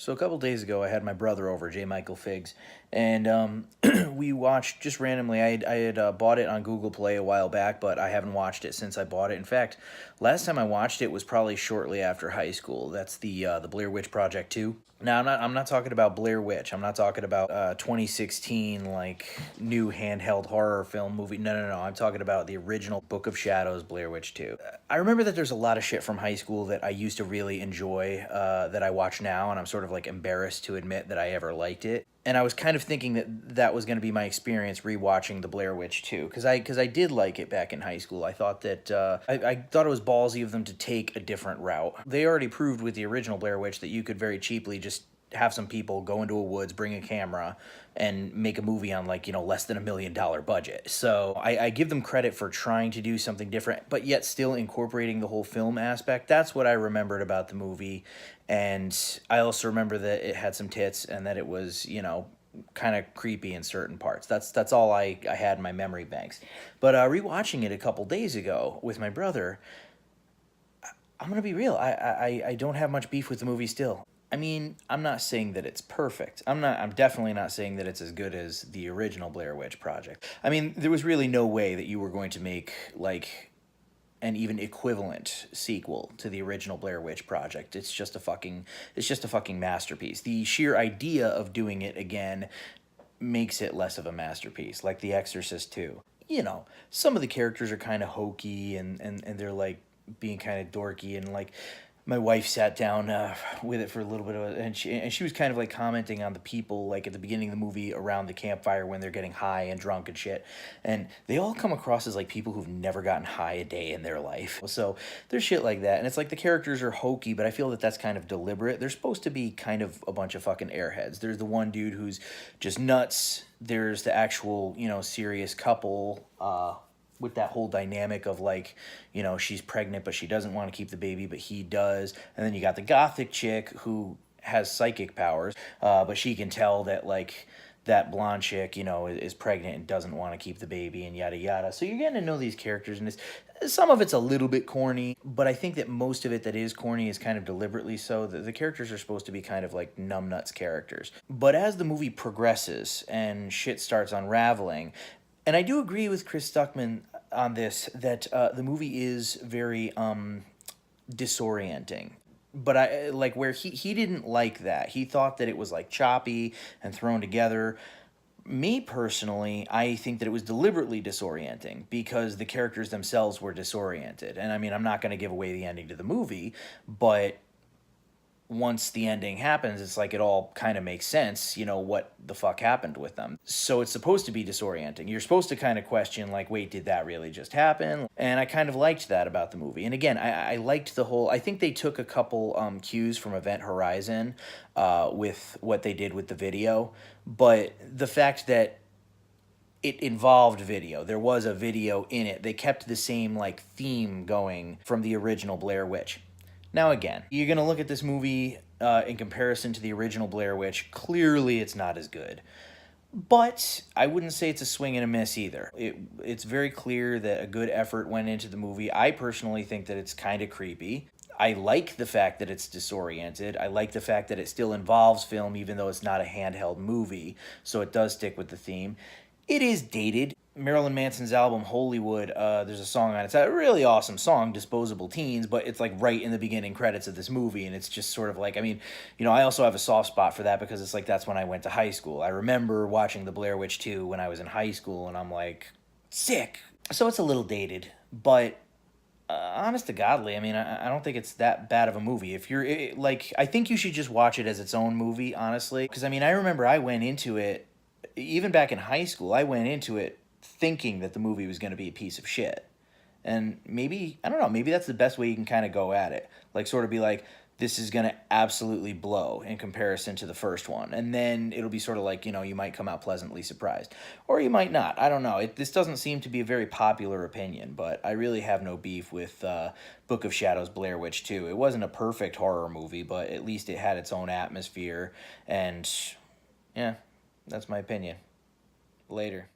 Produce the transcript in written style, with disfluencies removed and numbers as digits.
So a couple days ago, I had my brother over, J. Michael Figs, and we watched just randomly. I had bought it on Google Play a while back, but I haven't watched it since I bought it. In fact, last time I watched it was probably shortly after high school. That's the Blair Witch Project 2. Now I'm not talking about Blair Witch. I'm not talking about 2016 like new handheld horror film movie. No. I'm talking about the original Book of Shadows Blair Witch 2. I remember that there's a lot of shit from high school that I used to really enjoy that I watch now, and I'm sort of like embarrassed to admit that I ever liked it. And I was kind of thinking that that was going to be my experience rewatching the Blair Witch 2, because I did like it back in high school. I thought that I thought it was ballsy of them to take a different route. They already proved with the original Blair Witch that you could very cheaply just have some people go into a woods, bring a camera, and make a movie on less than $1 million budget. So I give them credit for trying to do something different, but yet still incorporating the whole film aspect. That's what I remembered about the movie. And I also remember that it had some tits and that it was, kind of creepy in certain parts. That's all I had in my memory banks. But rewatching it a couple days ago with my brother, I'm gonna be real. I don't have much beef with the movie still. I mean, I'm not saying that it's perfect. I'm definitely not saying that it's as good as the original Blair Witch Project. I mean, there was really no way that you were going to make an even equivalent sequel to the original Blair Witch Project. It's just a fucking masterpiece. The sheer idea of doing it again makes it less of a masterpiece, like The Exorcist 2. Some of the characters are kind of hokey and they're like being kind of dorky, and like my wife sat down with it for a little bit of and she was kind of like commenting on the people like at the beginning of the movie around the campfire when they're getting high and drunk and shit, and they all come across as like people who've never gotten high a day in their life. So there's shit like that, and it's like the characters are hokey, but I feel that that's kind of deliberate. They're supposed to be kind of a bunch of fucking airheads. There's the one dude who's just nuts. There's the actual serious couple with that whole dynamic of she's pregnant but she doesn't want to keep the baby but he does, and then you got the gothic chick who has psychic powers, but she can tell that that blonde chick is pregnant and doesn't want to keep the baby, and yada yada. So you're getting to know these characters, and some of it's a little bit corny, but I think that most of it that is corny is kind of deliberately so. The characters are supposed to be kind of like numbnuts characters, but as the movie progresses and shit starts unraveling. And I do agree with Chris Stuckman on this, that the movie is very disorienting. But I where he didn't like that. He thought that it was like choppy and thrown together. Me personally, I think that it was deliberately disorienting because the characters themselves were disoriented. And I mean, I'm not going to give away the ending to the movie, but once the ending happens, it's like it all kind of makes sense, what the fuck happened with them. So it's supposed to be disorienting. You're supposed to kind of question, wait, did that really just happen? And I kind of liked that about the movie. And again, I liked the whole, I think they took a couple cues from Event Horizon with what they did with the video. But the fact that it involved video, there was a video in it, they kept the same theme going from the original Blair Witch. Now again, you're going to look at this movie in comparison to the original Blair Witch. Clearly it's not as good. But I wouldn't say it's a swing and a miss either. It's very clear that a good effort went into the movie. I personally think that it's kind of creepy. I like the fact that it's disoriented. I like the fact that it still involves film even though it's not a handheld movie. So it does stick with the theme. It is dated. Marilyn Manson's album Hollywood, there's a song on it. It's a really awesome song, Disposable Teens, but it's right in the beginning credits of this movie, and it's just sort of I also have a soft spot for that because it's that's when I went to high school. I remember watching The Blair Witch 2 when I was in high school, and I'm sick. So it's a little dated, but honest to godly, I don't think it's that bad of a movie. If you're I think you should just watch it as its own movie, honestly, because I remember I went into it, even back in high school, I went into it thinking that the movie was going to be a piece of shit. And maybe, I don't know, maybe that's the best way you can kind of go at it. Sort of be this is going to absolutely blow in comparison to the first one. And then it'll be sort of you might come out pleasantly surprised. Or you might not. I don't know. This doesn't seem to be a very popular opinion, but I really have no beef with Book of Shadows Blair Witch 2. It wasn't a perfect horror movie, but at least it had its own atmosphere. And, yeah, that's my opinion. Later.